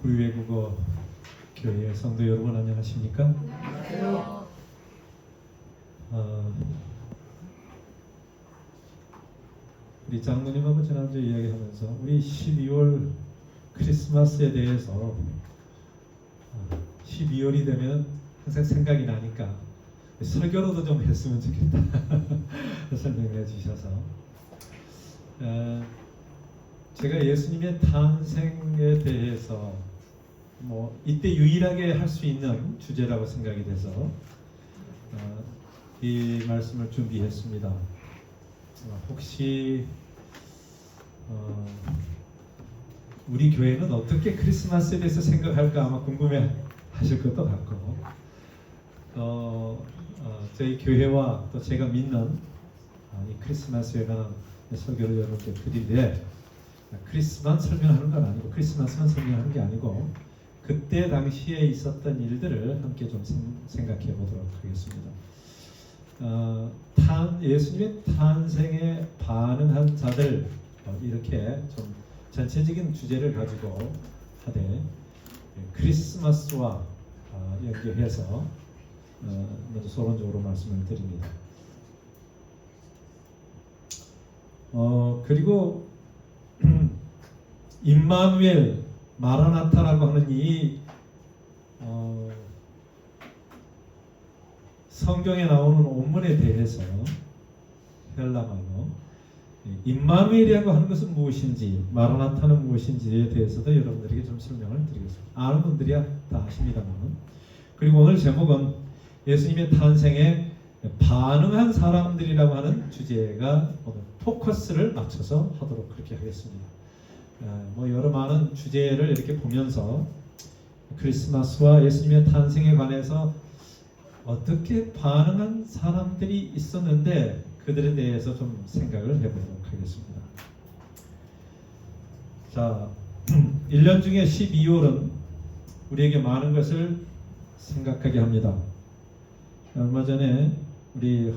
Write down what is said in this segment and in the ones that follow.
우리 외국어 교회 성도 여러분 안녕하십니까? 안녕하세요. 우리 장로님하고 지난주에 이야기하면서 우리 12월 크리스마스에 대해서 12월이 되면 항상 생각이 나니까 설교로도 좀 했으면 좋겠다 설명해 주셔서 제가 예수님의 탄생에 대해서 이때 유일하게 할 수 있는 주제라고 생각이 돼서 이 말씀을 준비했습니다. 혹시 우리 교회는 어떻게 크리스마스에 대해서 생각할까 아마 궁금해 하실 것도 같고 저희 교회와 또 제가 믿는 이 크리스마스에 관한 설교를 여러분께 드리되 크리스만 설명하는 건 아니고 크리스마스만 설명하는 게 아니고 그때 당시에 있었던 일들을 함께 좀 생각해 보도록 하겠습니다. 예수님의 탄생에 반응한 자들 이렇게 좀 전체적인 주제를 가지고 하되 크리스마스와 연결해서 먼저 서론적으로 말씀을 드립니다. 그리고 임마누엘 마라나타라고 하는 이 성경에 나오는 원문에 대해서 헬라말로 임마누엘이라고 하는 것은 무엇인지 마라나타는 무엇인지에 대해서도 여러분들에게 좀 설명을 드리겠습니다. 아는 분들이야 다 아십니다만 그리고 오늘 제목은 예수님의 탄생에 반응한 사람들이라고 하는 주제가 오늘 포커스를 맞춰서 하도록 그렇게 하겠습니다. 여러 많은 주제를 이렇게 보면서 크리스마스와 예수님의 탄생에 관해서 어떻게 반응한 사람들이 있었는데 그들에 대해서 좀 생각을 해보도록 하겠습니다. 자, 1년 중에 12월은 우리에게 많은 것을 생각하게 합니다. 얼마 전에 우리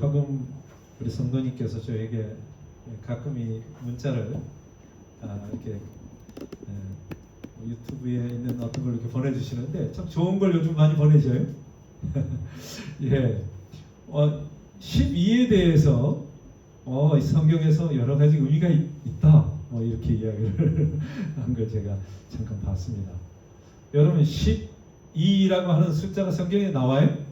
성도님께서 저에게 가끔 이 문자를 이렇게 유튜브에 있는 어떤 걸 이렇게 보내주시는데 참 좋은 걸 요즘 많이 보내셔요. 예, 12에 대해서 성경에서 여러 가지 의미가 있다. 이렇게 이야기를 한 걸 제가 잠깐 봤습니다. 여러분 12라고 하는 숫자가 성경에 나와요?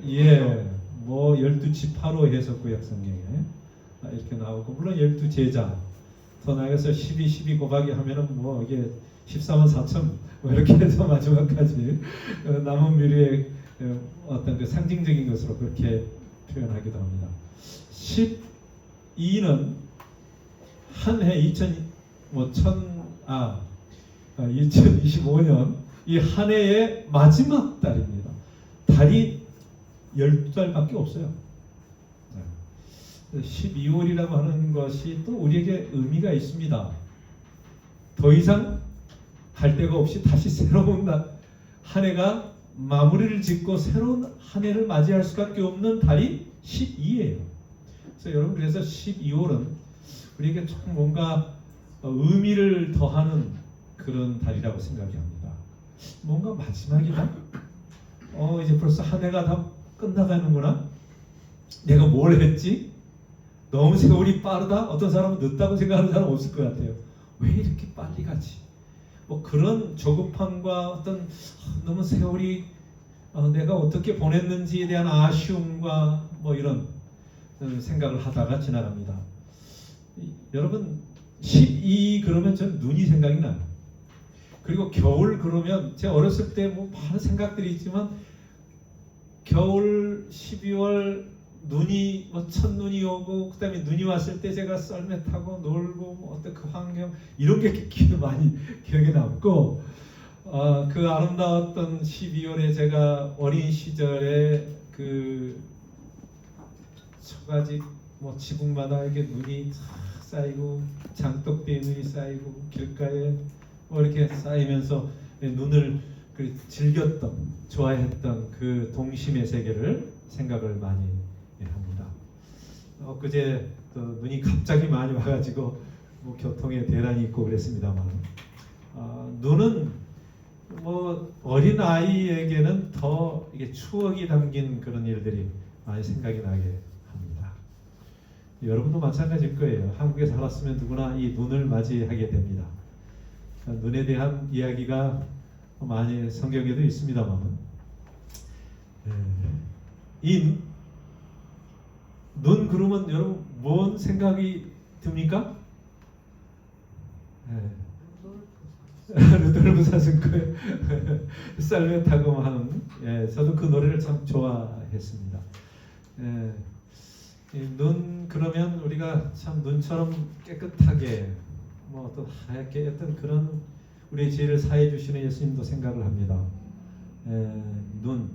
12개. 예, 12지파로 해서 구약 성경에 이렇게 나오고 물론 12제자 더 나아가서 12 곱하기 하면은 이게 14만 4천 이렇게 해서 마지막까지 남은 미래의 어떤 그 상징적인 것으로 그렇게 표현하기도 합니다. 12는 한 해 2025년 이 한 해의 마지막 달입니다. 달이 12달밖에 없어요. 12월이라고 하는 것이 또 우리에게 의미가 있습니다. 더 이상 할 데가 없이 다시 새로운 한 해가 마무리를 짓고 새로운 한 해를 맞이할 수밖에 없는 달이 12예요. 그래서 12월은 우리에게 좀 뭔가 의미를 더하는 그런 달이라고 생각이 합니다. 뭔가 마지막이다? 이제 벌써 한 해가 다 끝나가는구나? 내가 뭘 했지? 너무 세월이 빠르다? 어떤 사람은 늦다고 생각하는 사람 없을 것 같아요. 왜 이렇게 빨리 가지? 그런 조급함과 어떤 너무 세월이 내가 어떻게 보냈는지에 대한 아쉬움과 이런 생각을 하다가 지나갑니다. 여러분 12 그러면 전 눈이 생각이 나요. 그리고 겨울 그러면 제가 어렸을 때 많은 생각들이 있지만 겨울 12월 눈이 첫눈이 오고 그다음에 눈이 왔을 때 제가 썰매 타고 놀고 어떤 그 환경 이런 게 많이 기억에 남고 그 아름다웠던 12월에 제가 어린 시절에 그 처가집 지붕마다 이렇게 눈이 쌓이고 장독대에 눈이 쌓이고 길가에 이렇게 쌓이면서 눈을 즐겼던 좋아했던 그 동심의 세계를 생각을 많이 합니다. 엊그제 또 눈이 갑자기 많이 와가지고 뭐 교통에 대란이 있고 그랬습니다만 눈은 뭐 어린 아이에게는 더 이게 추억이 담긴 그런 일들이 많이 생각이 나게 합니다. 여러분도 마찬가지일 거예요. 한국에 살았으면 누구나 이 눈을 맞이하게 됩니다. 눈에 대한 이야기가 많이 성경에도 있습니다만 이 눈 그러면 여러분 뭔 생각이 듭니까? 루돌프 사슴코의 살메타고 하는 저도 그 노래를 참 좋아했습니다. 눈 그러면 우리가 참 눈처럼 깨끗하게 뭐 어떤 하얗게 어떤 그런 우리의 죄를 사해 주시는 예수님도 생각을 합니다. 눈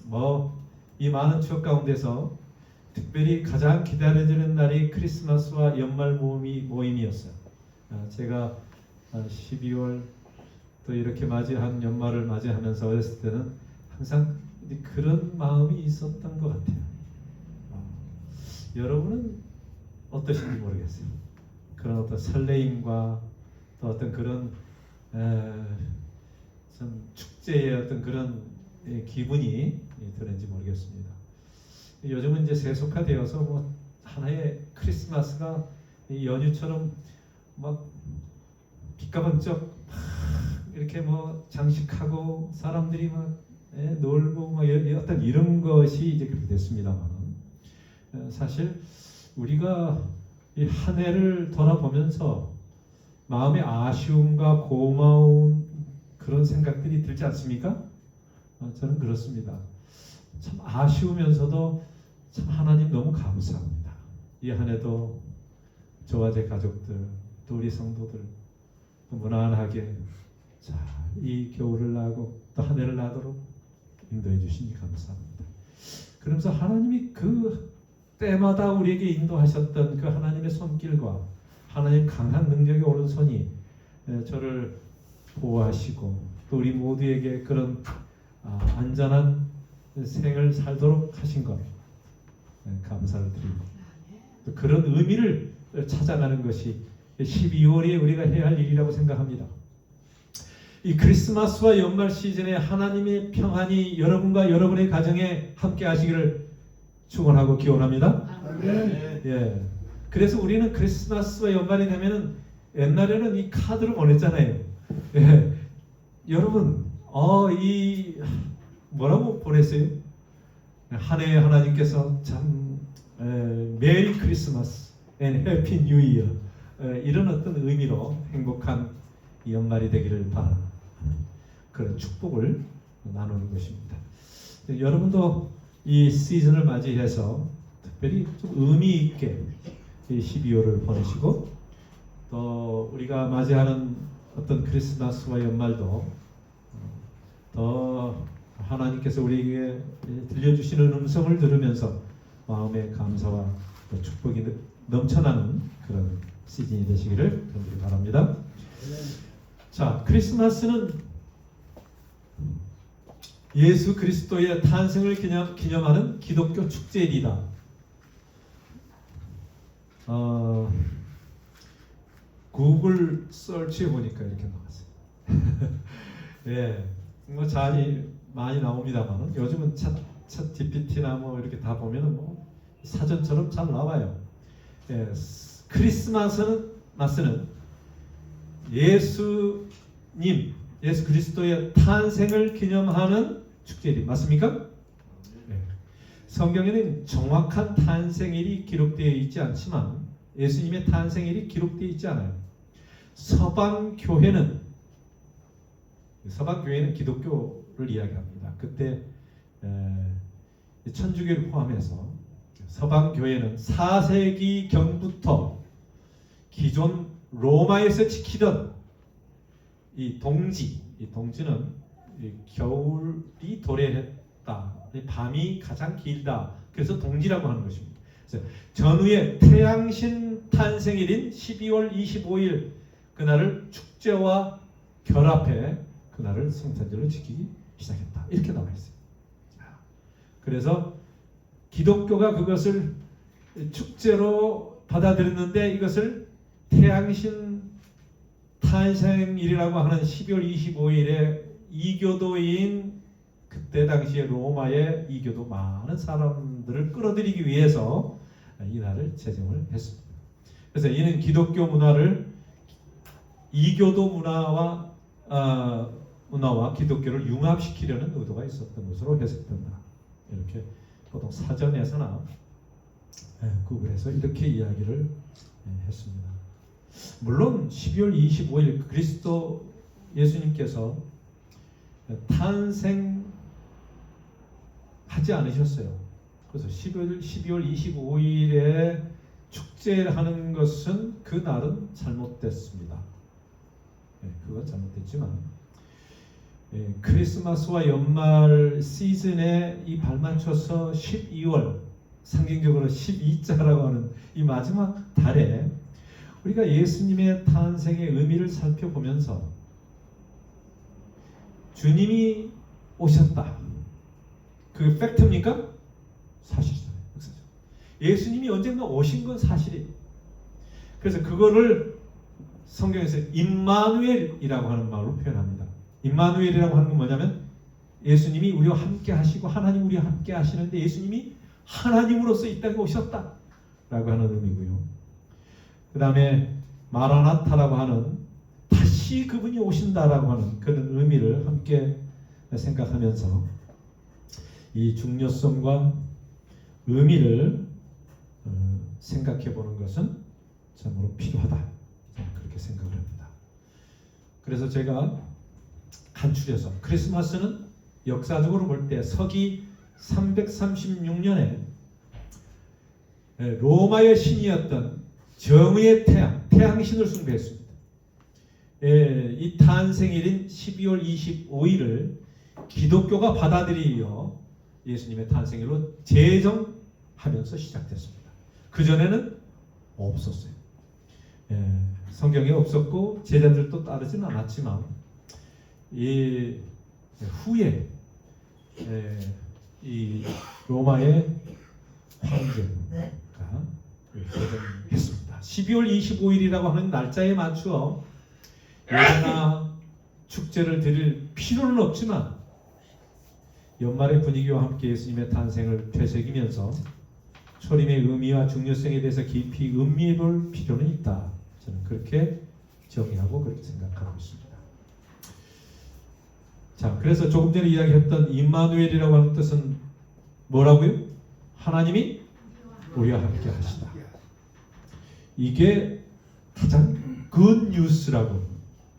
뭐 이 많은 추억 가운데서 특별히 가장 기다려지는 날이 크리스마스와 연말 모임이었어요. 제가 12월 또 이렇게 맞이한 연말을 맞이하면서 어렸을 때는 항상 그런 마음이 있었던 것 같아요. 여러분은 어떠신지 모르겠어요. 그런 어떤 설레임과 또 어떤 그런 좀 축제의 어떤 그런 기분이 드는지 모르겠습니다. 요즘은 이제 세속화되어서 뭐 하나의 크리스마스가 연휴처럼 막 빛과 번쩍 이렇게 뭐 장식하고 사람들이 막 놀고 뭐 어떤 이런 것이 이제 그렇게 됐습니다만 사실 우리가 이 한 해를 돌아보면서 마음의 아쉬움과 고마운 그런 생각들이 들지 않습니까? 저는 그렇습니다. 참 아쉬우면서도 참 하나님 너무 감사합니다. 이 한 해도 저와 제 가족들 또 우리 성도들 무난하게 자, 이 겨울을 나고 또 한 해를 나도록 인도해 주시니 감사합니다. 그러면서 하나님이 그 때마다 우리에게 인도하셨던 그 하나님의 손길과 하나님 강한 능력의 오른손이 저를 보호하시고 또 우리 모두에게 그런 안전한 생을 살도록 하신 것 감사를 드립니다. 또 그런 의미를 찾아가는 것이 12월에 우리가 해야 할 일이라고 생각합니다. 이 크리스마스와 연말 시즌에 하나님의 평안이 여러분과 여러분의 가정에 함께 하시기를 축원하고 기원합니다. 예. 그래서 우리는 크리스마스와 연말이 되면은 옛날에는 이 카드를 보냈잖아요. 예. 여러분, 이 뭐라고 보냈어요? 한 해 하나님께서 참 메리 크리스마스 앤 해피 뉴 이어 이런 어떤 의미로 행복한 연말이 되기를 바라는 그런 축복을 나누는 것입니다. 여러분도 이 시즌을 맞이해서 특별히 좀 의미 있게 12월을 보내시고 또 우리가 맞이하는 어떤 크리스마스와 연말도 더 하나님께서 우리에게 들려주시는 음성을 들으면서 마음의 감사와 또 축복이 넘쳐나는 그런 시즌이 되시기를 바랍니다. 자, 크리스마스는 예수 그리스도의 탄생을 기념하는 기독교 축제일이다. 구글 서치해 보니까 이렇게 나왔어요. 예, 뭐 많이 나옵니다만 요즘은 챗 GPT나 뭐 이렇게 다 보면은 뭐 사전처럼 잘 나와요. 예, 크리스마스는 예수님, 예수 그리스도의 탄생을 기념하는 축제일 맞습니까? 네. 성경에는 정확한 탄생일이 기록되어 있지 않지만 예수님의 탄생일이 기록되어 있지 않아요. 서방 교회는 기독교를 이야기합니다. 그때 천주교를 포함해서 서방 교회는 4세기 경부터 기존 로마에서 지키던 이 동지는 겨울이 도래했다. 밤이 가장 길다. 그래서 동지라고 하는 것입니다. 그래서 전후의 태양신 탄생일인 12월 25일 그날을 축제와 결합해 그날을 성탄절로 지키기 시작했다. 이렇게 나와 있어요. 그래서 기독교가 그것을 축제로 받아들였는데 이것을 태양신 탄생일이라고 하는 12월 25일에 이교도인 그때 당시에 로마의 이교도 많은 사람들을 끌어들이기 위해서 이 날을 제정을 했습니다. 그래서 이는 기독교 문화를 이교도 문화와 기독교를 융합시키려는 의도가 있었던 것으로 해석된다. 이렇게 보통 사전에서나 구글에서 이렇게 이야기를 했습니다. 물론 12월 25일 그리스도 예수님께서 탄생하지 않으셨어요. 그래서 12월 25일에 축제하는 것은 그 날은 잘못됐습니다. 그건 잘못됐지만 크리스마스와 연말 시즌에 이 발맞춰서 12월 상징적으로 12자라고 하는 이 마지막 달에 우리가 예수님의 탄생의 의미를 살펴보면서 주님이 오셨다. 그 팩트입니까? 사실이잖아요. 예수님이 언젠가 오신 건 사실이에요. 그래서 그거를 성경에서 임마누엘이라고 하는 말로 표현합니다. 임마누엘이라고 하는 건 뭐냐면 예수님이 우리와 함께 하시고 하나님 우리와 함께 하시는데 예수님이 하나님으로서 이 땅에 오셨다 라고 하는 의미고요. 그 다음에 마라나타라고 하는 다시 그분이 오신다라고 하는 그런 의미를 함께 생각하면서 이 중요성과 의미를 생각해 보는 것은 참으로 필요하다. 저는 그렇게 생각을 합니다. 그래서 제가 간추려서 크리스마스는 역사적으로 볼 때 서기 336년에 로마의 신이었던 정의의 태양신을 숭배했습니다. 이 탄생일인 12월 25일을 기독교가 받아들이어 예수님의 탄생일로 제정하면서 시작됐습니다. 그전에는 없었어요. 성경에 없었고 제자들도 따르지는 않았지만 이 후에 이 로마의 황제가 제정했습니다. 12월 25일이라고 하는 날짜에 맞추어 예배나 축제를 드릴 필요는 없지만 연말의 분위기와 함께 예수님의 탄생을 되새기면서 초림의 의미와 중요성에 대해서 깊이 음미해 볼 필요는 있다. 저는 그렇게 정의하고 그렇게 생각하고 있습니다. 자, 그래서 조금 전에 이야기했던 임마누엘이라고 하는 뜻은 뭐라고요? 하나님이 우리와 함께 하시다. 이게 가장 굿 뉴스라고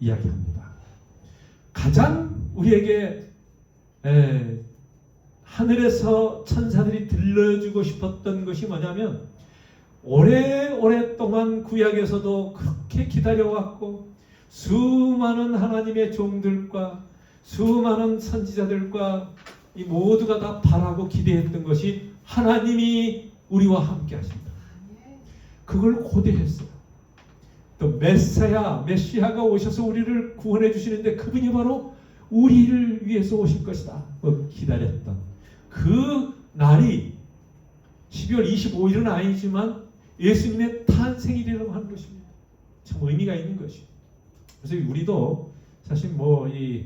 이야기합니다. 가장 우리에게 하늘에서 천사들이 들려주고 싶었던 것이 뭐냐면 오랫동안 구약에서도 그렇게 기다려왔고 수많은 하나님의 종들과 수많은 선지자들과 이 모두가 다 바라고 기대했던 것이 하나님이 우리와 함께 하신다. 그걸 고대했어요. 또 메시아가 오셔서 우리를 구원해 주시는데 그분이 바로 우리를 위해서 오실 것이다. 기다렸던 그 날이 12월 25일은 아니지만 예수님의 탄생일이라고 하는 것입니다. 참 의미가 있는 것이에요. 그래서 우리도 사실 이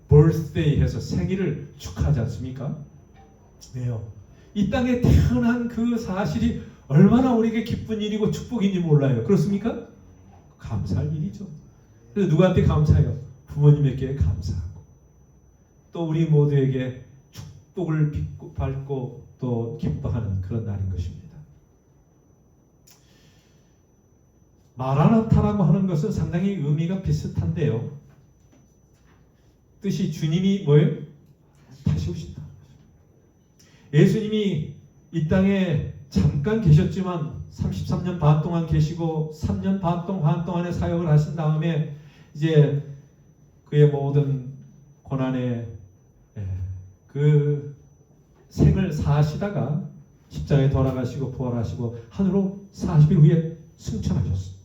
birthday 해서 생일을 축하하지 않습니까? 왜요? 이 땅에 태어난 그 사실이 얼마나 우리에게 기쁜 일이고 축복인지 몰라요. 그렇습니까? 감사할 일이죠. 그래서 누구한테 감사해요? 부모님에게 감사하고 또 우리 모두에게 축복을 받고 또 기뻐하는 그런 날인 것입니다. 마라나타라고 하는 것은 상당히 의미가 비슷한데요. 뜻이 주님이 뭐예요? 다시 오신다. 예수님이 이 땅에 잠깐 계셨지만 33년 반 동안 계시고 3년 반 동안의 사역을 하신 다음에 이제 그의 모든 고난의 그 생을 사시다가 십자가에 돌아가시고 부활하시고 하늘로 40일 후에 승천하셨어요.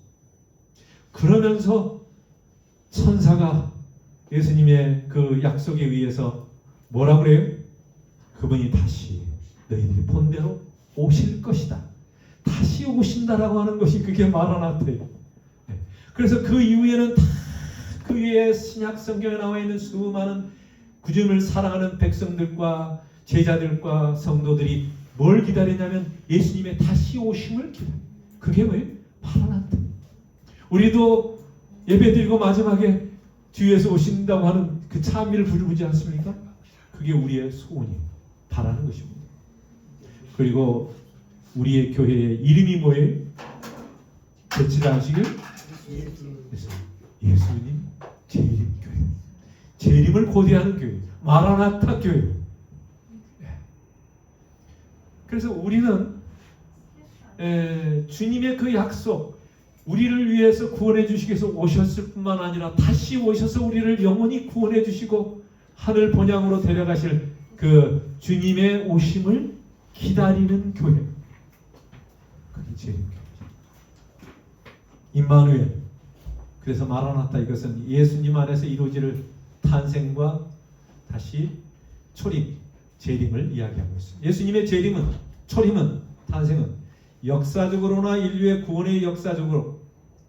그러면서 천사가 예수님의 그 약속에 의해서 뭐라고 그래요? 그분이 다시 너희들이 본 대로 오실 것이다. 다시 오신다라고 하는 것이 그게 마라나타예요. 그래서 그 이후에는 다 그 위에 신약 성경에 나와 있는 수많은 구주님을 사랑하는 백성들과 제자들과 성도들이 뭘 기다리냐면 예수님의 다시 오심을 기다려. 그게 뭐예요? 마라나타. 우리도 예배드리고 마지막에 주에서 오신다고 하는 그 찬미를 부르지 않습니까? 그게 우리의 소원이에요. 바라는 것입니다. 그리고 우리의 교회의 이름이 뭐예요? 배치를 하시길 예수님 재림 교회, 재림을 고대하는 교회, 마라나타 교회. 그래서 우리는 주님의 그 약속, 우리를 위해서 구원해 주시기 위해서 오셨을 뿐만 아니라 다시 오셔서 우리를 영원히 구원해 주시고 하늘 본향으로 데려가실 그 주님의 오심을 기다리는 교회. 그게 재림교회죠. 임마누엘. 그래서 마라나타, 이것은 예수님 안에서 이루어질 탄생과 다시 초림, 재림을 이야기하고 있습니다. 예수님의 재림은, 초림은, 탄생은 역사적으로나 인류의 구원의 역사적으로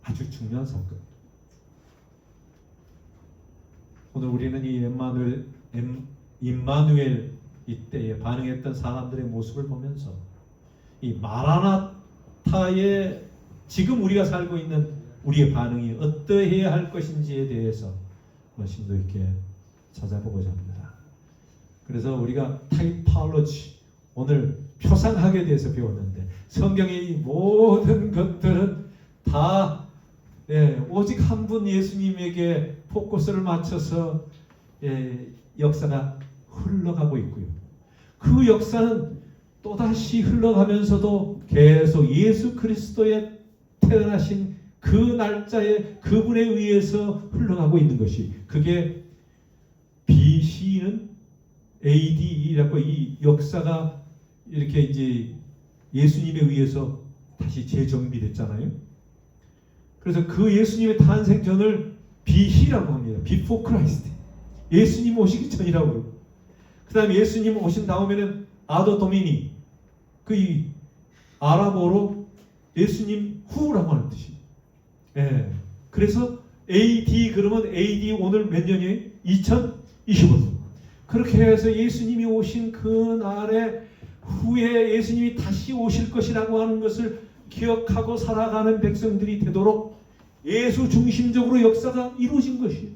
아주 중요한 사건. 오늘 우리는 이 임마누엘 이때에 반응했던 사람들의 모습을 보면서 이 마라나타의 지금 우리가 살고 있는 우리의 반응이 어떠해야 할 것인지에 대해서 심도 있게 찾아보고자 합니다. 그래서 우리가 타이팔로지, 오늘 표상학에 대해서 배웠는데 성경의 이 모든 것들은 다 오직 한 분 예수님에게 포커스를 맞춰서 역사가 흘러가고 있고요. 그 역사는 또다시 흘러가면서도 계속 예수 그리스도의 태어나신 그 날짜에 그분에 의해서 흘러가고 있는 것이, 그게 BC는 AD라고 이 역사가 이렇게 이제 예수님에 의해서 다시 재정비됐잖아요. 그래서 그 예수님의 탄생 전을 BC라고 합니다. Before Christ. 예수님 오시기 전이라고요. 그 다음에 예수님 오신 다음에는 아도 도미니, 그 이 아람어로 예수님 후라고 하는 뜻이에요. 그래서 AD, 그러면 AD 오늘 몇 년이에요? 2025년. 그렇게 해서 예수님이 오신 그 날에 후에 예수님이 다시 오실 것이라고 하는 것을 기억하고 살아가는 백성들이 되도록 예수 중심적으로 역사가 이루어진 것이에요.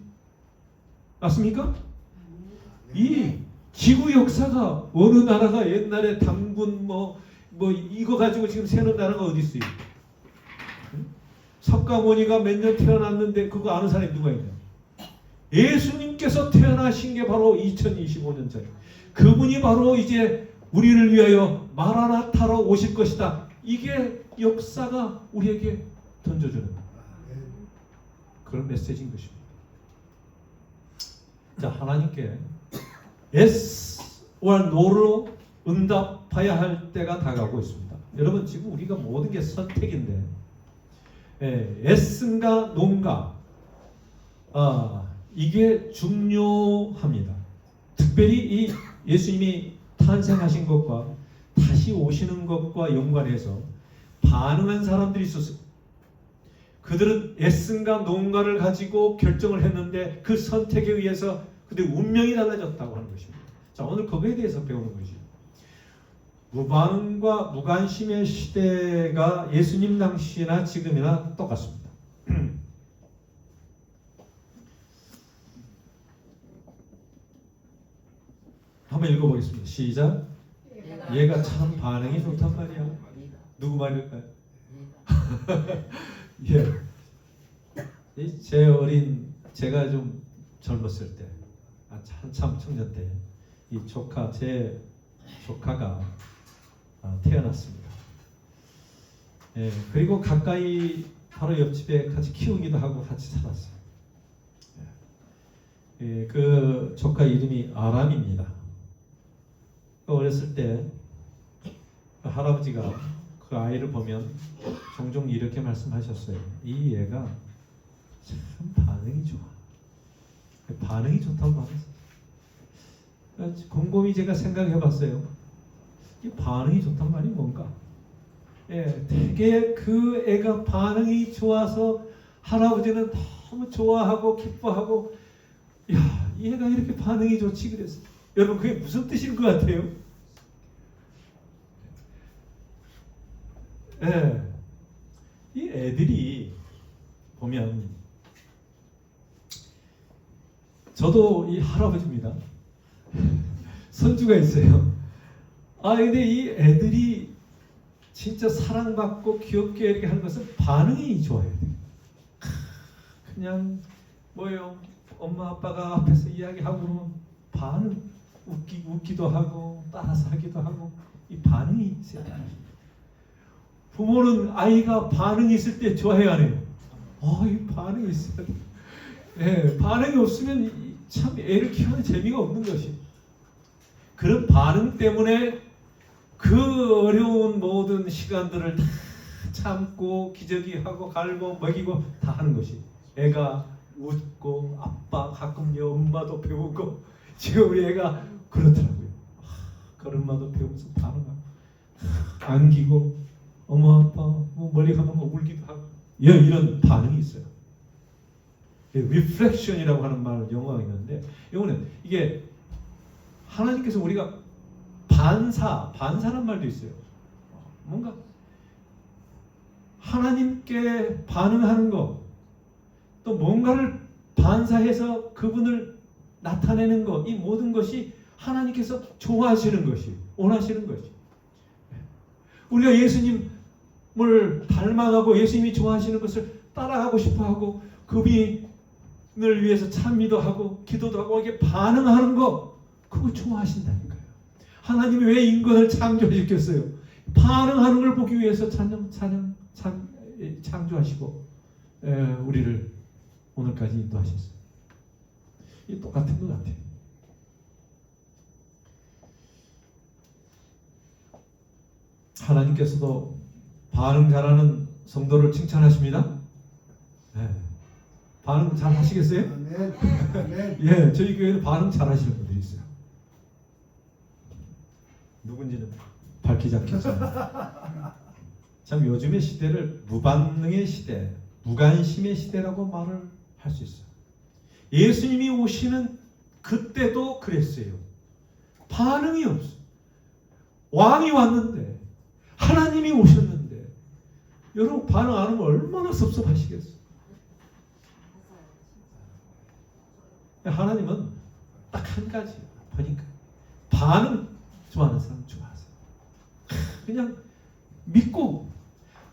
맞습니까? 이 지구 역사가 어느 나라가 옛날에 당군 뭐 이거 가지고 지금 세는 나라가 어디 있어요? 석가모니가 몇 년 태어났는데 그거 아는 사람이 누가 있냐? 예수님께서 태어나신 게 바로 2025년 전에, 그분이 바로 이제 우리를 위하여 마라나타로 오실 것이다. 이게 역사가 우리에게 던져주는 그런 메시지인 것입니다. 자, 하나님께 S와 No로 응답해야 할 때가 다가오고 있습니다. 여러분, 지금 우리가 모든 게 선택인데 S인가 No인가, 이게 중요합니다. 특별히 이 예수님이 탄생하신 것과 다시 오시는 것과 연관해서 반응한 사람들이 있었어요. 그들은 S인가 No인가를 가지고 결정을 했는데 그 선택에 의해서 그들의 운명이 달라졌다고 하는 것입니다. 자, 오늘 거기에 대해서 배우는 것이죠. 무반응과 무관심의 시대가 예수님 당시나 지금이나 똑같습니다. 한번 읽어보겠습니다. 시작. 얘가 참 반응이 좋단 말이야. 누구 말일까요? 예. 제가 좀 젊었을 때, 한참 청년 때, 제 조카가 태어났습니다. 그리고 가까이 바로 옆집에 같이 키우기도 하고 같이 살았어요. 그 조카 이름이 아람입니다. 어렸을 때 할아버지가 그 아이를 보면 종종 이렇게 말씀하셨어요. 이 얘가 참 반응이 좋아. 반응이 좋다고 말했어요. 곰곰이 제가 생각해봤어요. 이 반응이 좋단 말이 뭔가? 되게 그 애가 반응이 좋아서 할아버지는 너무 좋아하고 기뻐하고 야, 얘가 이렇게 반응이 좋지 그랬어. 여러분 그게 무슨 뜻인 것 같아요? 예, 이 애들이 보면 저도 이 할아버지입니다. 손주가 있어요. 아 근데 이 애들이 진짜 사랑받고 귀엽게 이렇게 하는 것은 반응이 좋아야 돼요. 그냥 뭐예요? 엄마 아빠가 앞에서 이야기하고 그러면 반응 웃기도 하고 따라서 하기도 하고 이 반응이 있어야 돼요. 부모는 아이가 반응이 있을 때 좋아해야 해요. 이 반응이 있어야 돼요. 예, 반응이 없으면 참 애를 키우는 재미가 없는 것이. 그런 반응 때문에 그 어려운 모든 시간들을 다 참고 기저귀하고 갈고 먹이고 다 하는 것이. 애가 웃고 아빠 가끔 엄마도 배우고 지금 우리 애가 그렇더라고요. 그엄마도 배우면서 반응하고 안기고 엄마 아빠 뭐 멀리 가면 울기도 하고 이런 반응이 있어요. 리플렉션이라고 하는 말 영어가 있는데 이거는 이게 하나님께서 우리가 반사란 말도 있어요. 뭔가 하나님께 반응하는 거, 또 뭔가를 반사해서 그분을 나타내는 것, 이 모든 것이 하나님께서 좋아하시는 것이, 원하시는 것이. 우리가 예수님을 닮아가고 예수님이 좋아하시는 것을 따라가고 싶어하고 그분을 위해서 찬미도 하고 기도도 하고 이게 반응하는 거, 그거 좋아하신다니까요. 하나님이 왜 인간을 창조시켰어요? 반응하는 걸 보기 위해서 창조하시고 우리를 오늘까지 인도하셨어요. 이 똑같은 것 같아요. 하나님께서도 반응 잘하는 성도를 칭찬하십니다. 네. 반응 잘 하시겠어요? 예, 저희 교회는 반응 잘 하시는 분들이 있어요. 누군지는 밝히지 않겠지만 참 요즘의 시대를 무반응의 시대, 무관심의 시대라고 말을 할 수 있어요. 예수님이 오시는 그때도 그랬어요. 반응이 없어. 왕이 왔는데 하나님이 오셨는데 여러분 반응 안 하면 얼마나 섭섭하시겠어요. 하나님은 딱 한 가지 보니까 반응 좋아하는 사람 좋아하세요. 그냥 믿고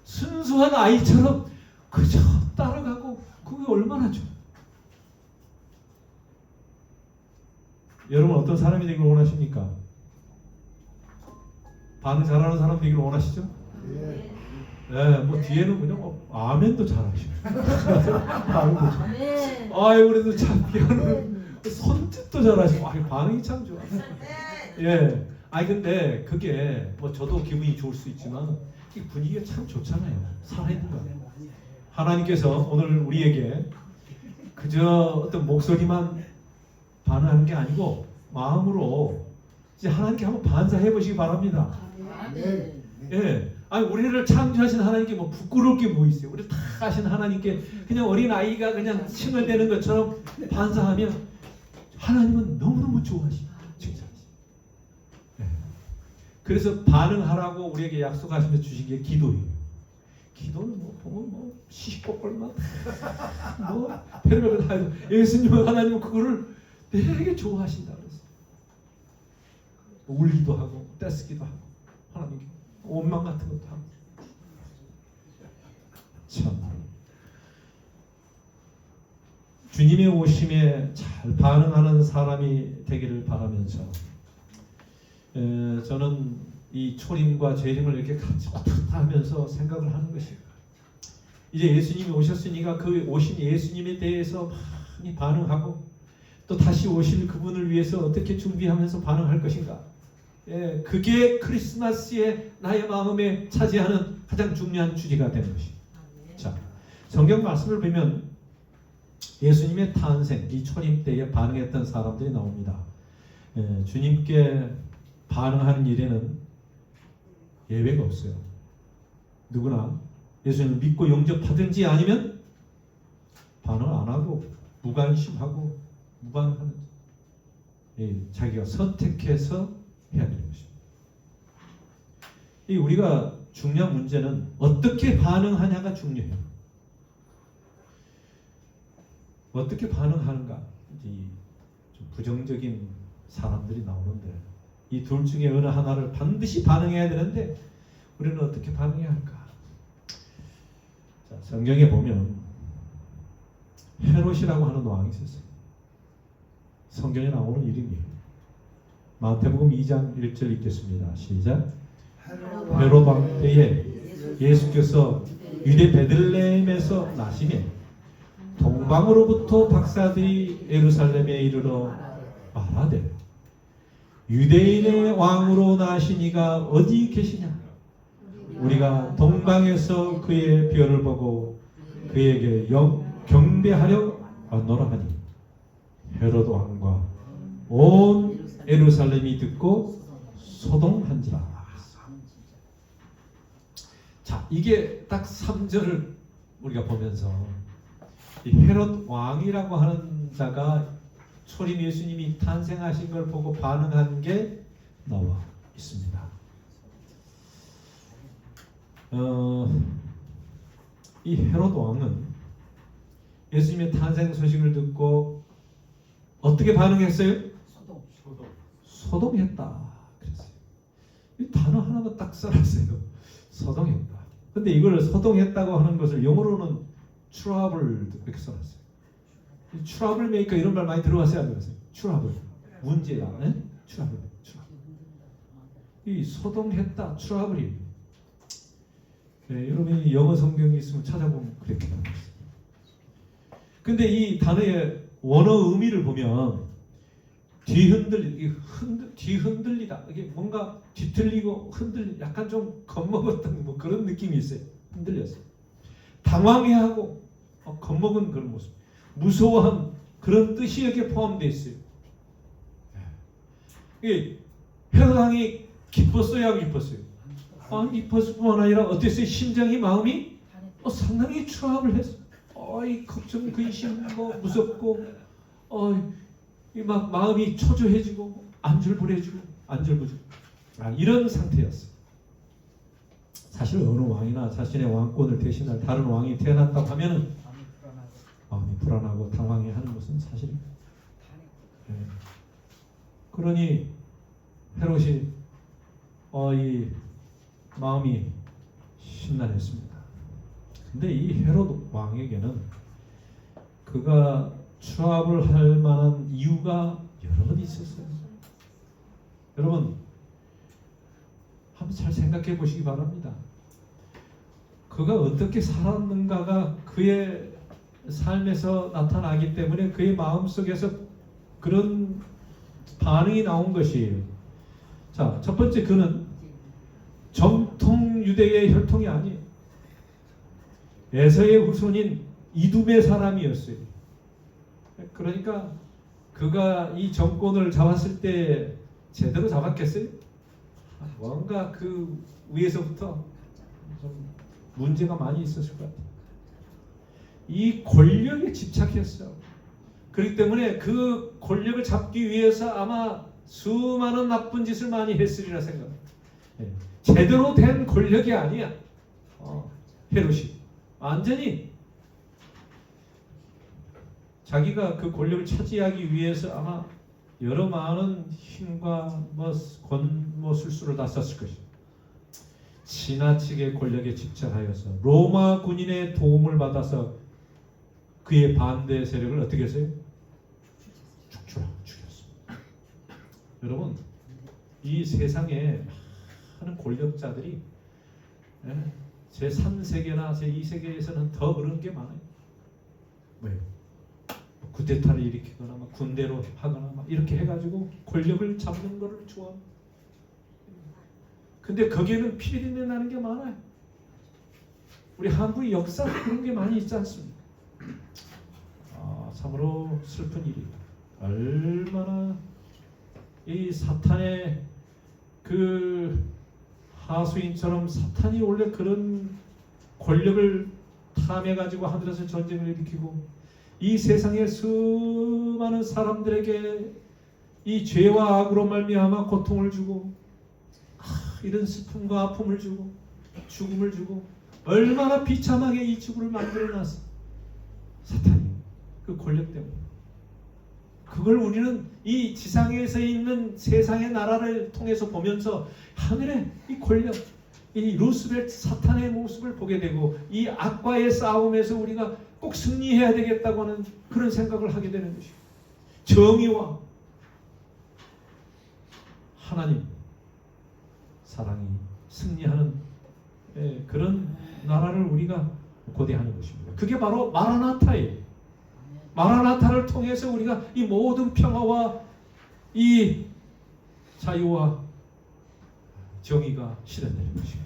순수한 아이처럼 그저 따라가고 그게 얼마나 좋아요. 여러분 어떤 사람이 되기를 원하십니까? 반응 잘하는 사람 되기를 원하시죠? 네, 뭐 뒤에는 그냥 아멘도 잘하시고 아유 그래도 참 피아노 손짓도 잘하시고 반응이 참 좋아. 예, 근데 그게 뭐 저도 기분이 좋을 수 있지만 이 분위기가 참 좋잖아요. 살아있는 거. 하나님께서 오늘 우리에게 그저 어떤 목소리만 반응하는 게 아니고 마음으로 이제 하나님께 한번 반사해 보시기 바랍니다. 예. 우리를 창조하신 하나님께 뭐 부끄러울 게 뭐 있어요? 우리 다 하신 하나님께 그냥 어린 아이가 그냥 칭얼대는 것처럼 반사하면 하나님은 너무너무 좋아하시고 칭찬하시고. 예. 그래서 반응하라고 우리에게 약속하시며 주신 게 기도예요. 기도는 보면 시시콜콜만 별별 다 해서 예수님은 하나님은 그거를 되게 좋아하신다 그랬어요. 울기도 하고 떼쓰기도 하고 하나님께 원망 같은 것도 하고. 참 주님의 오심에 잘 반응하는 사람이 되기를 바라면서 저는 이 초림과 재림을 이렇게 같이 하면서 생각을 하는 것이에요. 이제 예수님이 오셨으니까 그 오신 예수님에 대해서 많이 반응하고 또 다시 오실 그분을 위해서 어떻게 준비하면서 반응할 것인가. 그게 크리스마스에 나의 마음에 차지하는 가장 중요한 주제가 되는 것입니다. 자, 성경 말씀을 보면 예수님의 탄생, 이 초림 때에 반응했던 사람들이 나옵니다. 주님께 반응하는 일에는 예외가 없어요. 누구나 예수님을 믿고 영접하든지 아니면 반응 안 하고 무관심하고 무방하는 자기가 선택해서 해야 되는 것입니다. 이 우리가 중요한 문제는 어떻게 반응하냐가 중요해요. 어떻게 반응하는가? 좀 부정적인 사람들이 나오는데 이 둘 중에 어느 하나를 반드시 반응해야 되는데 우리는 어떻게 반응해야 할까? 자, 성경에 보면 헤롯이라고 하는 왕이 있었어요. 성경에 나오는 이름이에요. 마태복음 2장 1절 읽겠습니다. 시작. 헤롯 왕 때에 예수께서 유대 베들레헴에서 나시매 동방으로부터 박사들이 예루살렘에 이르러 말하되 유대인의 왕으로 나시니가 어디 계시냐? 우리가 동방에서 그의 별을 보고 그에게 경배하려 왔노라 하니 헤롯 왕과 온 예루살렘이 듣고 소동한지라. 자, 이게 딱 3절을 우리가 보면서 이 헤롯 왕이라고 하는 자가 초림 예수님이 탄생하신 걸 보고 반응한 게 나와 있습니다. 이 헤롯 왕은 예수님의 탄생 소식을 듣고 어떻게 반응했어요? 소동했다. 그랬어요. 이 단어 하나만 딱 써놨어요. 소동했다. 근데 이걸 소동했다고 하는 것을 영어로는 trouble 이렇게 써놨어요. trouble maker 이런 말 많이 들어봤어요? 안 들어봤어요? trouble. 문제다. 네? trouble. 이 소동했다. trouble이. 네, 여러분이 영어 성경이 있으면 찾아보면 그렇게 나와 있어요. 근데 이 단어의 원어 의미를 보면 뒤흔들리다. 이게 뭔가 뒤틀리고 약간 좀 겁먹었던 뭐 그런 느낌이 있어요. 흔들렸어요. 당황해하고 겁먹은 그런 모습. 무서워한 그런 뜻이 여기에 포함되어 있어요. 이게 헤롯 왕이 기뻤어요, 기뻤어요? 기뻤을 뿐만 아니라 어땠어요? 심정이 마음이 상당히 추함을 했어요. 걱정, 근심, 무섭고, 막 마음이 초조해지고, 안절부절. 이런 상태였어요. 사실 어느 왕이나 자신의 왕권을 대신할 다른 왕이 태어났다고 하면은 마음이 불안하고 당황해하는 것은 사실입니다. 그러니 헤롯이 이 마음이 심란했습니다. 근데 이 헤롯 왕에게는 그가 추합을 할 만한 이유가 여러 가지 있었어요. 여러분 한번 잘 생각해 보시기 바랍니다. 그가 어떻게 살았는가가 그의 삶에서 나타나기 때문에 그의 마음속에서 그런 반응이 나온 것이에요. 자, 첫 번째, 그는 정통 유대의 혈통이 아니에요. 에서의 후손인 이둠의 사람이었어요. 그러니까 그가 이 정권을 잡았을 때 제대로 잡았겠어요? 뭔가 그 위에서부터 좀 문제가 많이 있었을 것 같아요. 이 권력에 집착했어요. 그렇기 때문에 그 권력을 잡기 위해서 아마 수많은 나쁜 짓을 많이 했으리라 생각합니다. 제대로 된 권력이 아니야. 헤롯이 완전히 자기가 그 권력을 차지하기 위해서 아마 여러 많은 힘과 술수를 다 썼을 것이다. 지나치게 권력에 집착하여서 로마 군인의 도움을 받아서 그의 반대 세력을 어떻게 했어요? 죽였습니다. 여러분, 이 세상에 많은 권력자들이 제3세계나 제2세계에서는 더 그런 게 많아요. 왜요? 쿠데타를 일으키거나 군대로 하거나 이렇게 해가지고 권력을 잡는 것을 좋아합니다. 근데 거기에는 피비린내 나는 게 많아요. 우리 한국의 역사에 그런 게 많이 있지 않습니까? 참으로 슬픈 일이에요. 얼마나 이 사탄의 그 하수인처럼 사탄이 원래 그런 권력을 탐해가지고 하늘에서 전쟁을 일으키고 이 세상의 수많은 사람들에게 이 죄와 악으로 말미암아 고통을 주고 이런 슬픔과 아픔을 주고 죽음을 주고 얼마나 비참하게 이 지구를 만들어놨어. 사탄이 그 권력 때문에. 그걸 우리는 이 지상에서 있는 세상의 나라를 통해서 보면서 하늘의 이 권력, 이 루스벨 사탄의 모습을 보게 되고 이 악과의 싸움에서 우리가 꼭 승리해야 되겠다고 하는 그런 생각을 하게 되는 것이죠. 정의와 하나님 사랑이 승리하는 그런 나라를 우리가 고대하는 것입니다. 그게 바로 마라나타예요. 마라나타를 통해서 우리가 이 모든 평화와 이 자유와 정의가 실현되는 것이에요.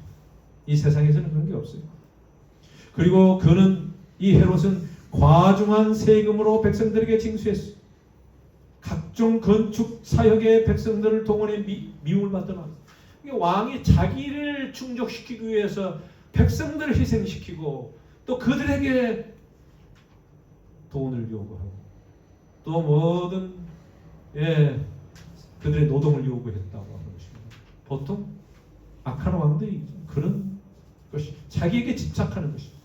이 세상에서는 그런 게 없어요. 그리고 그는 이 헤롯은 과중한 세금으로 백성들에게 징수했어요. 각종 건축 사역의 백성들을 동원해 미움을 받더라. 왕이 자기를 충족시키기 위해서 백성들을 희생시키고 또 그들에게 돈을 요구하고 또 모든 그들의 노동을 요구했다고 하는 것입니다. 보통 악한 왕들이 그런 것이 자기에게 집착하는 것입니다.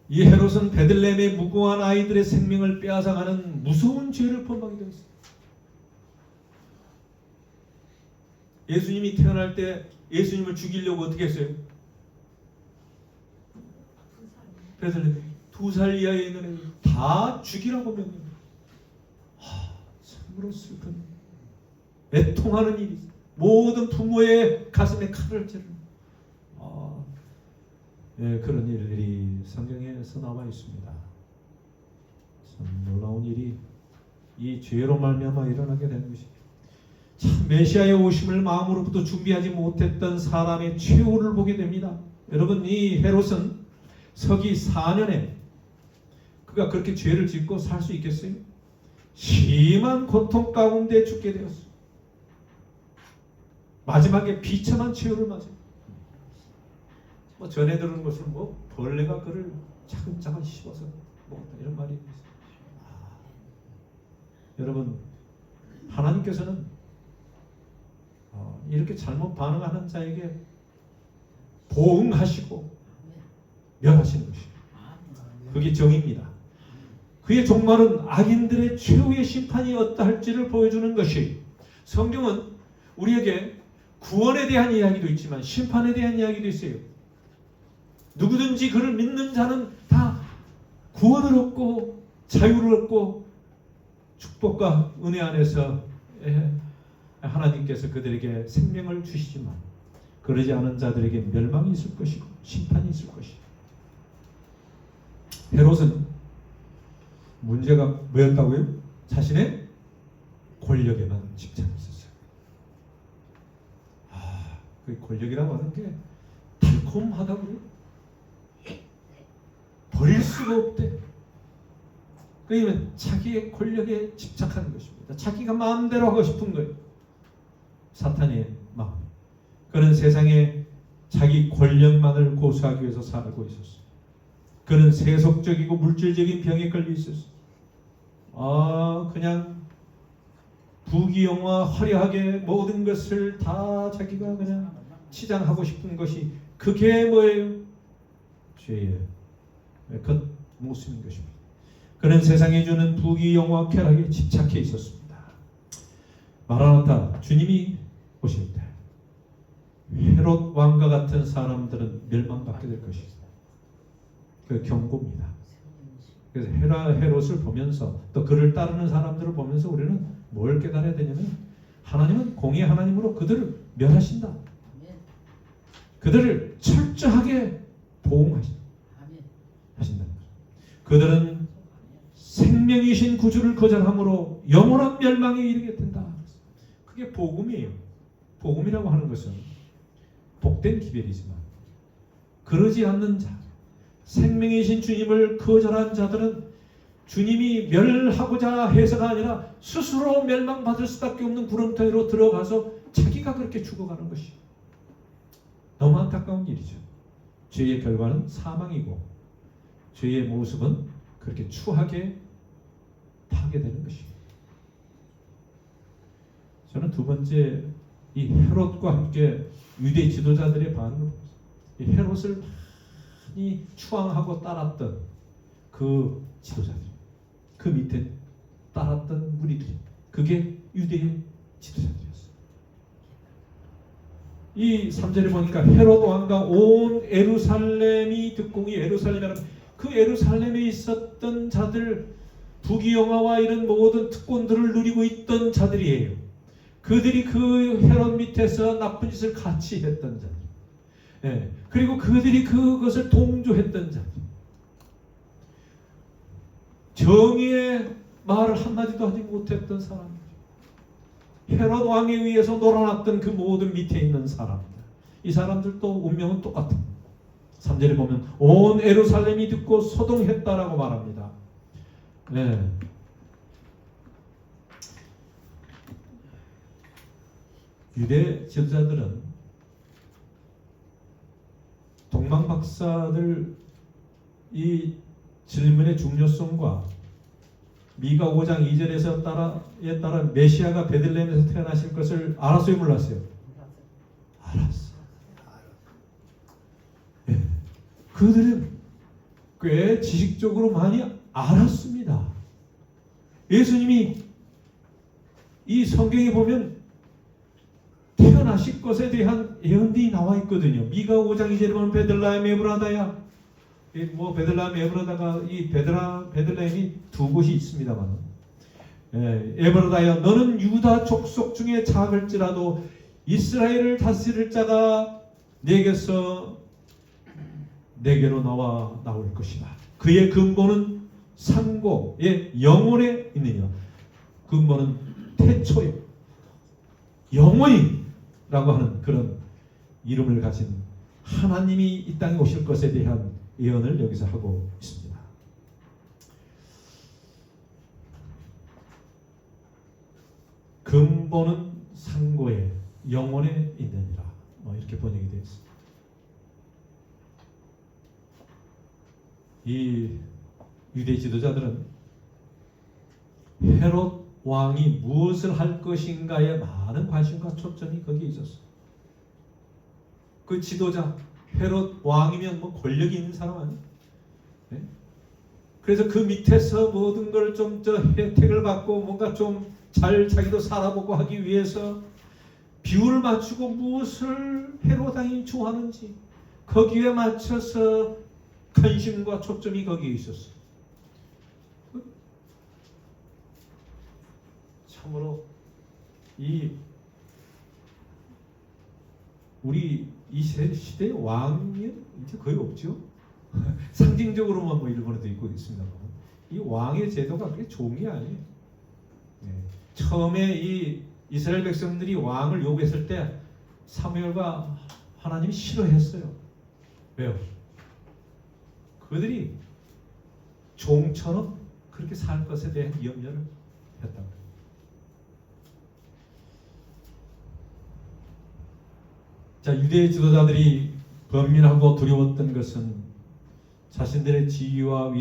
이 헤롯은 베들레헴의 무고한 아이들의 생명을 빼앗아가는 무서운 죄를 범하게 되었습니다. 예수님이 태어날 때 예수님을 죽이려고 어떻게 했어요? 베들레헴 2살 이하에 있는 애들 다 죽이라고 명령합니다. 참으로 슬픈 애통하는 일이 모든 부모의 가슴에 칼을 찌르는 그런 일들이 성경에서 나와 있습니다. 참 놀라운 일이 이 죄로 말미암아 일어나게 되는 것이죠. 참 메시아의 오심을 마음으로부터 준비하지 못했던 사람의 최후를 보게 됩니다. 여러분, 이 헤롯은 서기 4년에 그가 그렇게 죄를 짓고 살 수 있겠어요? 심한 고통 가운데 죽게 되었어요. 마지막에 비참한 최후를 맞아요. 전해 들은 것은 벌레가 그를 차근차근 씹어서 먹었다 이런 말이 있어요. 여러분, 하나님께서는 이렇게 잘못 반응하는 자에게 보응하시고 멸하시는 것이에요. 그게 정의입니다. 그의 종말은 악인들의 최후의 심판이 어떠할지를 보여주는 것이 성경은 우리에게 구원에 대한 이야기도 있지만 심판에 대한 이야기도 있어요. 누구든지 그를 믿는 자는 다 구원을 얻고 자유를 얻고 축복과 은혜 안에서 하나님께서 그들에게 생명을 주시지만 그러지 않은 자들에게 멸망이 있을 것이고 심판이 있을 것이고 헤롯은 문제가 뭐였다고요? 자신의 권력에만 집착했었어요. 그 권력이라고 하는 게 달콤하다고요? 버릴 수가 없대. 그러면 자기의 권력에 집착하는 것입니다. 자기가 마음대로 하고 싶은 거예요. 사탄의 마음. 그는 세상에 자기 권력만을 고수하기 위해서 살고 있었어요. 그는 세속적이고 물질적인 병에 걸려 있었어요. 그냥 부귀영화 화려하게 모든 것을 다 자기가 그냥 치장하고 싶은 것이 그게 뭐예요? 죄의 그 모습인 것입니다. 그는 세상에 주는 부귀영화 쾌락에 집착해 있었습니다. 마라나타 주님이 오실 때 헤롯 왕과 같은 사람들은 멸망받게 될 것입니다. 그 경고입니다. 그래서 헤롯을 보면서 또 그를 따르는 사람들을 보면서 우리는 뭘 깨달아야 되냐면 하나님은 공의의 하나님으로 그들을 멸하신다. 그들을 철저하게 보호하신다. 그들은 생명이신 구주를 거절함으로 영원한 멸망에 이르게 된다. 그게 복음이에요. 복음이라고 하는 것은 복된 기별이지만 그러지 않는 자, 생명이신 주님을 거절한 자들은 주님이 멸하고자 해서가 아니라 스스로 멸망받을 수밖에 없는 구렁텅이로 들어가서 자기가 그렇게 죽어가는 것이 너무 안타까운 일이죠. 죄의 결과는 사망이고 죄의 모습은 그렇게 추하게 파괴되는 것입니다. 저는 두 번째 이 헤롯과 함께 유대 지도자들의 반응을 이 헤롯을 많이 추앙하고 따랐던 그 지도자들, 그 밑에 따랐던 무리들이, 그게 유대의 지도자들이었어요. 이 3절에 보니까 헤롯 왕과 온 예루살렘이 듣고, 이 예루살렘이라는 그 예루살렘에 있었던 자들, 부귀영화와 이런 모든 특권들을 누리고 있던 자들이에요. 그들이 그 헤롯 밑에서 나쁜 짓을 같이 했던 자들. 예. 그리고 그들이 그것을 동조했던 자들. 정의의 말을 한마디도 하지 못했던 사람들. 헤롯 왕에 의해서 놀아났던 그 모든 밑에 있는 사람들. 이 사람들도 운명은 똑같은. 3절에 보면 온 예루살렘이 듣고 소동했다라고 말합니다. 네. 유대 지도자들은 동방박사들 이 질문의 중요성과 미가 5장 2절에서 따라 메시아가 베들레헴에서 태어나실 것을 알았어요, 몰랐어요? 알았어. 네. 그들은 꽤 지식적으로 많이 알았습니다. 예수님이 이 성경에 보면 태어나실 것에 대한 예언들이 나와 있거든요. 미가 5장 2절에 보면 베들레헴 에브라다야. 뭐 베들레헴 에브라다가 이 베들레헴이 두 곳이 있습니다만, 에브라다야 너는 유다 족속 중에 작을지라도 이스라엘을 다스릴 자가 내게로 나올 것이다. 그의 근본은 상고의 영혼에 있느니라. 근본은 태초에 영원히 라고 하는 그런 이름을 가진 하나님이 이 땅에 오실 것에 대한 예언을 여기서 하고 있습니다. 근본은 상고에 영원에 있느니라. 이렇게 번역이 되어 있습니다. 이 유대 지도자들은 헤롯 왕이 무엇을 할 것인가에 많은 관심과 초점이 거기에 있었어요. 그 지도자 헤롯 왕이면 뭐 권력이 있는 사람 아니에요? 네? 그래서 그 밑에서 모든 걸 좀 혜택을 받고 뭔가 좀 잘 자기도 살아보고 하기 위해서 비율을 맞추고 무엇을 헤롯 왕이 좋아하는지 거기에 맞춰서 관심과 초점이 거기에 있었어요. 참으로 우리 이 시대의 왕이 이제 거의 없죠. 상징적으로만 뭐 일본에도 있고 있습니다만 이 왕의 제도가 그렇게 좋은 게 아니에요. 네. 처음에 이 이스라엘 백성들이 왕을 요구했을 때 사무엘과 하나님이 싫어했어요. 왜요? 그들이 종처럼 그렇게 살 것에 대한 염려를 했다고 해요. 자, 유대 지도자들이 번민하고 두려웠던 것은 자신들의 지위와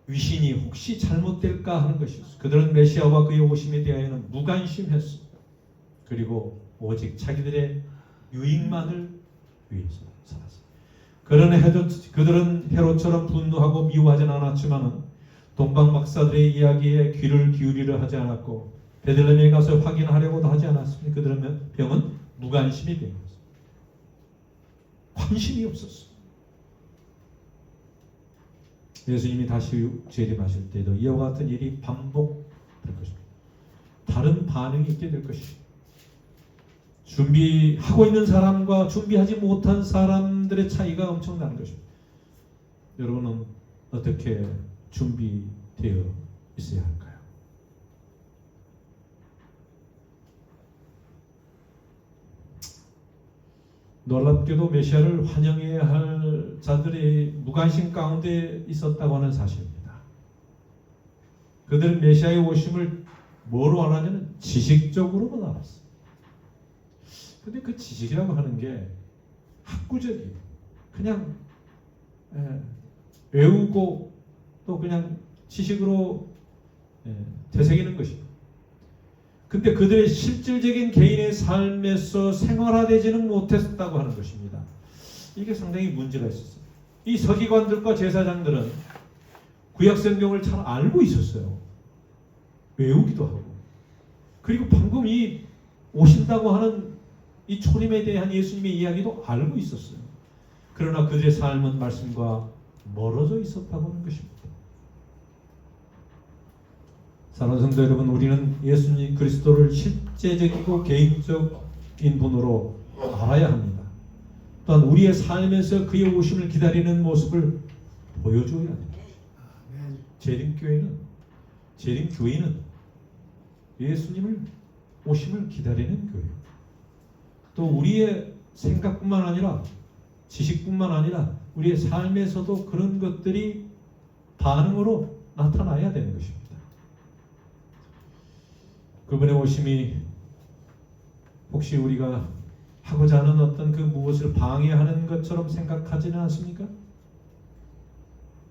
위신이 혹시 잘못될까 하는 것이었어요. 그들은 메시아와 그의 오심에 대하여는 무관심했어요. 그리고 오직 자기들의 유익만을 위해서 살았어요. 그들은 헤롯처럼 분노하고 미워하지는 않았지만은 동방 박사들의 이야기에 귀를 기울이려 하지 않았고 베들레헴에 가서 확인하려고도 하지 않았습니다. 그들은 병은 무관심이 된 것입니다. 관심이 없었어요. 예수님이 다시 재림하실 때도 이와 같은 일이 반복될 것입니다. 다른 반응이 있게 될 것입니다. 준비하고 있는 사람과 준비하지 못한 사람들의 차이가 엄청나는 것입니다. 여러분은 어떻게 준비되어 있어야 할까요? 놀랍게도 메시아를 환영해야 할 자들이 무관심 가운데 있었다고 하는 사실입니다. 그들은 메시아의 오심을 뭐로 알았냐면 지식적으로만 알았어요. 근데 그 지식이라고 하는 게 학구적이에요. 그냥 외우고 또 그냥 지식으로 되새기는 것이고, 근데 그들의 실질적인 개인의 삶에서 생활화되지는 못했다고 하는 것입니다. 이게 상당히 문제가 있었어요. 이 서기관들과 제사장들은 구약 성경을 잘 알고 있었어요. 외우기도 하고, 그리고 방금 이 오신다고 하는 이 초림에 대한 예수님의 이야기도 알고 있었어요. 그러나 그들의 삶은 말씀과 멀어져 있었다고 하는 것입니다. 사랑하는 성도 여러분, 우리는 예수님 그리스도를 실제적이고 개인적인 분으로 알아야 합니다. 또한 우리의 삶에서 그의 오심을 기다리는 모습을 보여줘야 합니다. 재림교회는 예수님을 오심을 기다리는 교회. 또 우리의 생각뿐만 아니라 지식뿐만 아니라 우리의 삶에서도 그런 것들이 반응으로 나타나야 되는 것입니다. 그분의 오심이 혹시 우리가 하고자 하는 어떤 그 무엇을 방해하는 것처럼 생각하지는 않습니까?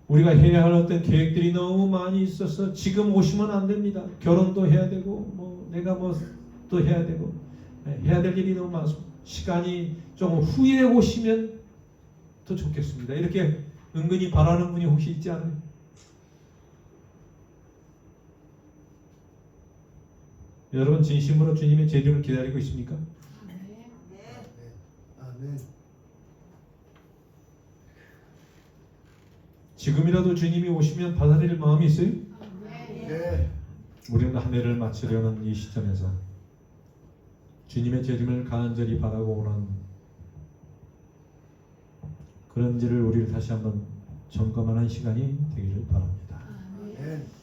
우리가 해야 할 어떤 계획들이 너무 많이 있어서 지금 오시면 안 됩니다. 결혼도 해야 되고 내가 또 해야 되고 해야 될 일이 너무 많습니다. 시간이 조금 후에 오시면 더 좋겠습니다. 이렇게 은근히 바라는 분이 혹시 있지 않아요? 여러분 진심으로 주님의 재림을 기다리고 있습니까? 아멘. 지금이라도 주님이 오시면 받아들일 마음이 있어요? 네. 우리는 한 해를 마치려는 이 시점에서 주님의 재림을 간절히 바라고 오는 그런지를 우리를 다시 한번 점검하는 시간이 되기를 바랍니다. 아멘.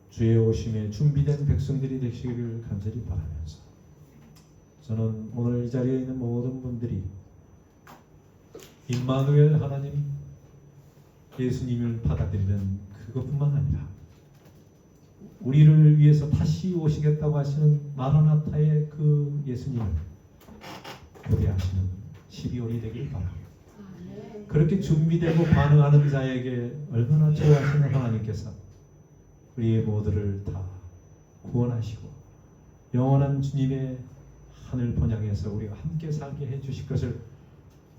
주의 오심에 준비된 백성들이 되시기를 간절히 바라면서, 저는 오늘 이 자리에 있는 모든 분들이 임마누엘 하나님 예수님을 받아들이는 그것뿐만 아니라 우리를 위해서 다시 오시겠다고 하시는 마라나타의 그 예수님을 고대하시는 12월이 되길 바랍니다. 그렇게 준비되고 반응하는 자에게 얼마나 좋아하시는 하나님께서 우리의 모두를 다 구원하시고 영원한 주님의 하늘 번향에서 우리가 함께 살게 해주실 것을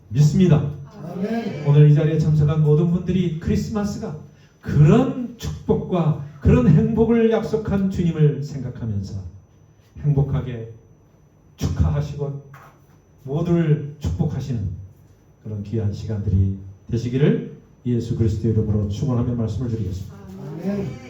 믿습니다. 아멘. 오늘 이 자리에 참석한 모든 분들이 크리스마스가 그런 축복과 그런 행복을 약속한 주님을 생각하면서 행복하게 축하하시고 모두를 축복하시는 그런 귀한 시간들이 되시기를 예수 그리스도의 이름으로 축원하며 말씀을 드리겠습니다. 아멘.